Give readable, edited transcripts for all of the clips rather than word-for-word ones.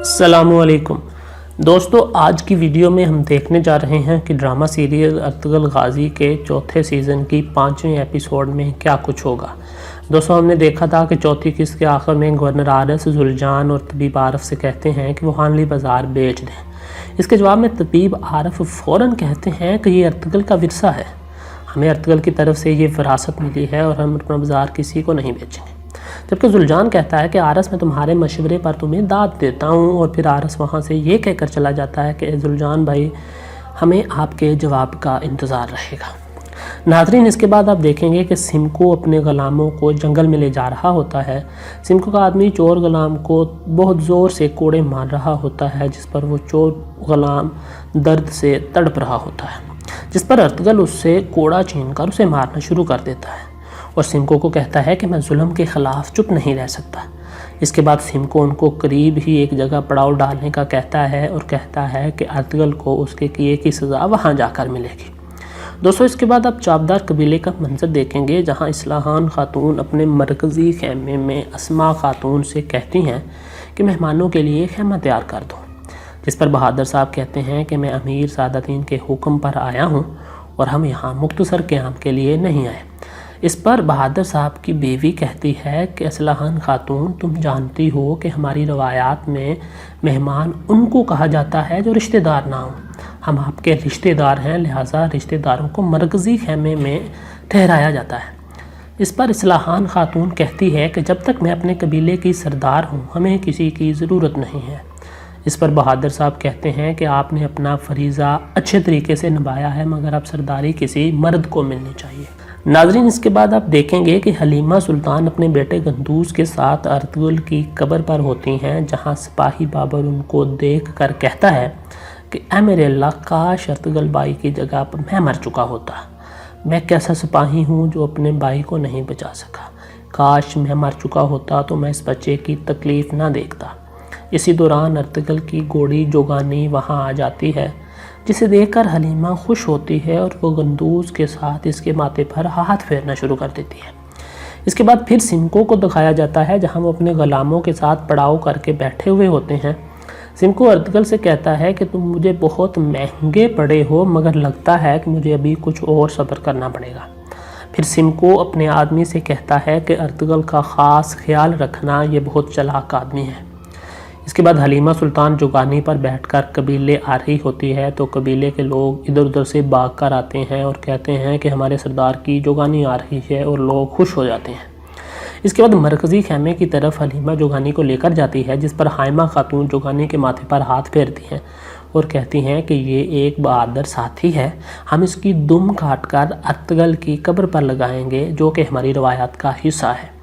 السلام علیکم دوستو، آج کی ویڈیو میں ہم دیکھنے جا رہے ہیں کہ ڈرامہ سیریل ارطغرل غازی کے چوتھے سیزن کی 5ویں ایپیسوڈ میں کیا کچھ ہوگا۔ دوستو، ہم نے دیکھا تھا کہ چوتھی قسط کے آخر میں گورنر عارف زلجان اور طبیب عارف سے کہتے ہیں کہ وہ حانلی بازار بیچ دیں۔ اس کے جواب میں طبیب عارف فوراً کہتے ہیں کہ یہ ارطغرل کا ورثہ ہے، ہمیں ارطغرل کی طرف سے یہ وراثت ملی ہے اور ہم اپنا بازار کسی کو نہیں بیچیں گے۔ جبکہ زلجان کہتا ہے کہ عارس میں تمہارے مشورے پر تمہیں داد دیتا ہوں، اور پھر عارس وہاں سے یہ کہہ کر چلا جاتا ہے کہ زلجان بھائی، ہمیں آپ کے جواب کا انتظار رہے گا۔ ناظرین، اس کے بعد آپ دیکھیں گے کہ سمکو اپنے غلاموں کو جنگل میں لے جا رہا ہوتا ہے۔ سمکو کا آدمی چور غلام کو بہت زور سے کوڑے مار رہا ہوتا ہے، جس پر وہ چور غلام درد سے تڑپ رہا ہوتا ہے، جس پر ارطغرل اس سے کوڑا چھین کر اسے مارنا شروع کر دیتا ہے اور سمکو کو کہتا ہے کہ میں ظلم کے خلاف چپ نہیں رہ سکتا۔ اس کے بعد سمکو ان کو قریب ہی ایک جگہ پڑاؤ ڈالنے کا کہتا ہے اور کہتا ہے کہ ارطغرل کو اس کے کیے کی سزا وہاں جا کر ملے گی۔ دوستو، اس کے بعد آپ چابدار قبیلے کا منظر دیکھیں گے، جہاں اصلاحان خاتون اپنے مرکزی خیمے میں اسما خاتون سے کہتی ہیں کہ مہمانوں کے لیے خیمہ تیار کر دو، جس پر بہادر صاحب کہتے ہیں کہ میں امیر سعادتین کے حکم پر آیا ہوں اور ہم یہاں مختصر قیام کے لیے نہیں آئے۔ اس پر بہادر صاحب کی بیوی کہتی ہے کہ اصلاحان خاتون، تم جانتی ہو کہ ہماری روایات میں مہمان ان کو کہا جاتا ہے جو رشتہ دار نہ ہوں، ہم آپ کے رشتہ دار ہیں، لہٰذا رشتہ داروں کو مرکزی خیمے میں ٹھہرایا جاتا ہے۔ اس پر اصلاحان خاتون کہتی ہے کہ جب تک میں اپنے قبیلے کی سردار ہوں، ہمیں کسی کی ضرورت نہیں ہے۔ اس پر بہادر صاحب کہتے ہیں کہ آپ نے اپنا فریضہ اچھے طریقے سے نبھایا ہے، مگر اب سرداری کسی مرد کو ملنی چاہیے۔ ناظرین، اس کے بعد آپ دیکھیں گے کہ حلیمہ سلطان اپنے بیٹے گندوز کے ساتھ ارطغرل کی قبر پر ہوتی ہیں، جہاں سپاہی بابر ان کو دیکھ کر کہتا ہے کہ اے میرے اللہ، کاش ارطغرل بائی کی جگہ پر میں مر چکا ہوتا، میں کیسا سپاہی ہوں جو اپنے بھائی کو نہیں بچا سکا، کاش میں مر چکا ہوتا تو میں اس بچے کی تکلیف نہ دیکھتا۔ اسی دوران ارطغرل کی گھوڑی جوگانی وہاں آ جاتی ہے، جسے دیکھ کر حلیمہ خوش ہوتی ہے اور وہ گندوز کے ساتھ اس کے ماتھے پر ہاتھ پھیرنا شروع کر دیتی ہے۔ اس کے بعد پھر سمکو کو دکھایا جاتا ہے، جہاں وہ اپنے غلاموں کے ساتھ پڑاؤ کر کے بیٹھے ہوئے ہوتے ہیں۔ سمکو ارطغرل سے کہتا ہے کہ تم مجھے بہت مہنگے پڑے ہو، مگر لگتا ہے کہ مجھے ابھی کچھ اور صبر کرنا پڑے گا۔ پھر سمکو اپنے آدمی سے کہتا ہے کہ ارطغرل کا خاص خیال رکھنا، یہ بہت چلاک آدمی ہے۔ اس کے بعد حلیمہ سلطان جوگانی پر بیٹھ کر قبیلے آ رہی ہوتی ہے، تو قبیلے کے لوگ ادھر ادھر سے بھاگ کر آتے ہیں اور کہتے ہیں کہ ہمارے سردار کی جوگانی آ رہی ہے، اور لوگ خوش ہو جاتے ہیں۔ اس کے بعد مرکزی خیمے کی طرف حلیمہ جوگانی کو لے کر جاتی ہے، جس پر حائمہ خاتون جوگانی کے ماتھے پر ہاتھ پھیرتی ہیں اور کہتی ہیں کہ یہ ایک بہادر ساتھی ہے، ہم اس کی دم کاٹ کر ارطغرل کی قبر پر لگائیں گے، جو کہ ہماری روایات کا حصہ ہے۔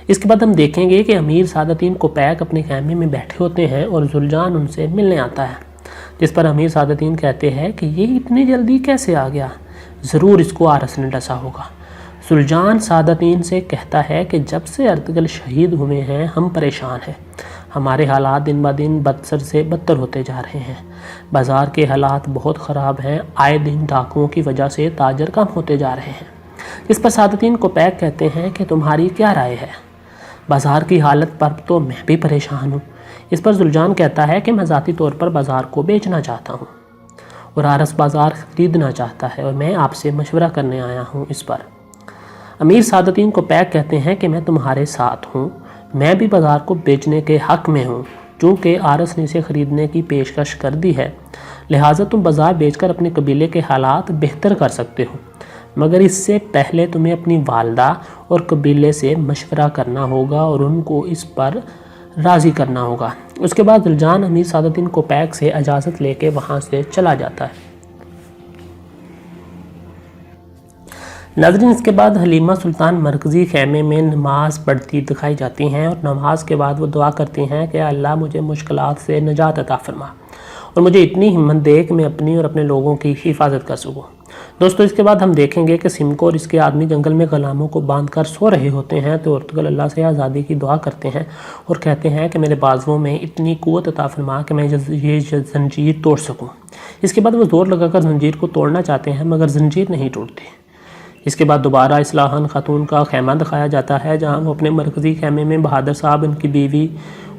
اس کے بعد ہم دیکھیں گے کہ امیر سعادتین کوپیک اپنے خیمے میں بیٹھے ہوتے ہیں اور زلجان ان سے ملنے آتا ہے، جس پر امیر سعادتین کہتے ہیں کہ یہ اتنی جلدی کیسے آ گیا، ضرور اس کو عارس نے ڈسا ہوگا۔ زلجان سعادتین سے کہتا ہے کہ جب سے ارطغرل شہید ہوئے ہیں ہم پریشان ہیں، ہمارے حالات دن بہ دن بدتر سے بدتر ہوتے جا رہے ہیں، بازار کے حالات بہت خراب ہیں، آئے دن ڈاکوؤں کی وجہ سے تاجر کم ہوتے جا رہے ہیں۔ اس پر سعادتین کوپیک کہتے ہیں کہ تمہاری کیا رائے ہے، بازار کی حالت پر تو میں بھی پریشان ہوں۔ اس پر زلجان کہتا ہے کہ میں ذاتی طور پر بازار کو بیچنا چاہتا ہوں اور عارس بازار خریدنا چاہتا ہے، اور میں آپ سے مشورہ کرنے آیا ہوں۔ اس پر امیر سعادتین کوپیک کہتے ہیں کہ میں تمہارے ساتھ ہوں، میں بھی بازار کو بیچنے کے حق میں ہوں، چونکہ عارس نے اسے خریدنے کی پیشکش کر دی ہے، لہٰذا تم بازار بیچ کر اپنے قبیلے کے حالات بہتر کر سکتے ہو، مگر اس سے پہلے تمہیں اپنی والدہ اور قبیلے سے مشورہ کرنا ہوگا اور ان کو اس پر راضی کرنا ہوگا۔ اس کے بعد زلجان امیر سعادتین کوپیک سے اجازت لے کے وہاں سے چلا جاتا ہے۔ ناظرین، اس کے بعد حلیمہ سلطان مرکزی خیمے میں نماز پڑھتی دکھائی جاتی ہیں، اور نماز کے بعد وہ دعا کرتی ہیں کہ اللہ مجھے مشکلات سے نجات عطا فرما اور مجھے اتنی ہمت دے کہ میں اپنی اور اپنے لوگوں کی حفاظت کر سکوں۔ دوستو، اس کے بعد ہم دیکھیں گے کہ سمکو اور اس کے آدمی جنگل میں غلاموں کو باندھ کر سو رہے ہوتے ہیں، تو ارطغرل اللہ سے آزادی کی دعا کرتے ہیں اور کہتے ہیں کہ میرے بازوؤں میں اتنی قوت عطا فرما کہ میں یہ زنجیر توڑ سکوں۔ اس کے بعد وہ زور لگا کر زنجیر کو توڑنا چاہتے ہیں، مگر زنجیر نہیں ٹوٹتی۔ اس کے بعد دوبارہ اصلاحان خاتون کا خیمہ دکھایا جاتا ہے، جہاں وہ اپنے مرکزی خیمے میں بہادر صاحب، ان کی بیوی